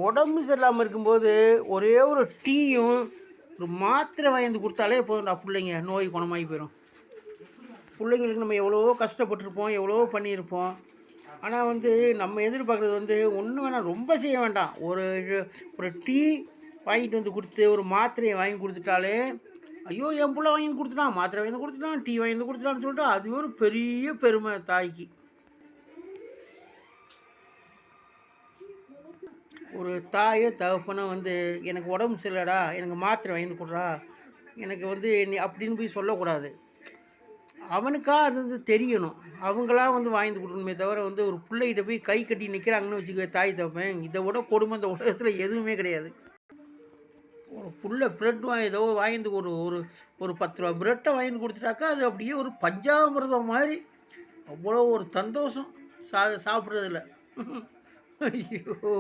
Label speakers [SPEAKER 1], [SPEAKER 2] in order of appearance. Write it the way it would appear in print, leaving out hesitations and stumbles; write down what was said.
[SPEAKER 1] உடம்பு சரியில்லாமல் இருக்கும்போது ஒரே ஒரு டீயும் ஒரு மாத்திரை வாங்கி கொடுத்தாலே போதும்டா பிள்ளைங்க நோய் குணமாகி போயிடும். பிள்ளைங்களுக்கு நம்ம எவ்வளவோ கஷ்டப்பட்டுருப்போம், எவ்வளவோ பண்ணியிருப்போம். ஆனால் நம்ம எதிர்பார்க்குறது ஒன்றும் வேணாம், ரொம்ப செய்ய வேண்டாம். ஒரு டீ வாங்கிட்டு வந்து கொடுத்து ஒரு மாத்திரையை வாங்கி கொடுத்துட்டாலே, ஐயோ என் பிள்ளை வாங்கி கொடுத்துட்டான், மாத்திரை வாங்கி கொடுத்துட்டான், டீ வாங்கி கொடுத்துட்டான்னு சொல்லிட்டு அது ஒரு பெரிய பெருமை தாய்க்கு. ஒரு தாயே தகப்பனை எனக்கு உடம்பு சரியில்லடா, எனக்கு மாத்திரை வாங்கி கொடுறா, எனக்கு நீ அப்படின்னு போய் சொல்லக்கூடாது. அவனுக்கா அது தெரியணும். அவங்களா வாங்கி கொடுக்கணுமே தவிர ஒரு பிள்ளைகிட்ட போய் கை கட்டி நிற்கிறாங்கன்னு வச்சுக்க தாய் தகப்பன், இதை விட கொடுமை இந்த உலகத்தில் எதுவுமே கிடையாது. ஒரு புள்ள ப்ரெட் ஏதோ வாங்கி ஒரு ஒரு ஒரு 10 ரூபா ப்ரெட்டை வாங்கி கொடுத்துட்டாக்கா அது அப்படியே ஒரு பஞ்சாமிர்தம் மாதிரி அவ்வளோ ஒரு சந்தோஷம் சாப்பிட்றதில்ல. ஐயோ.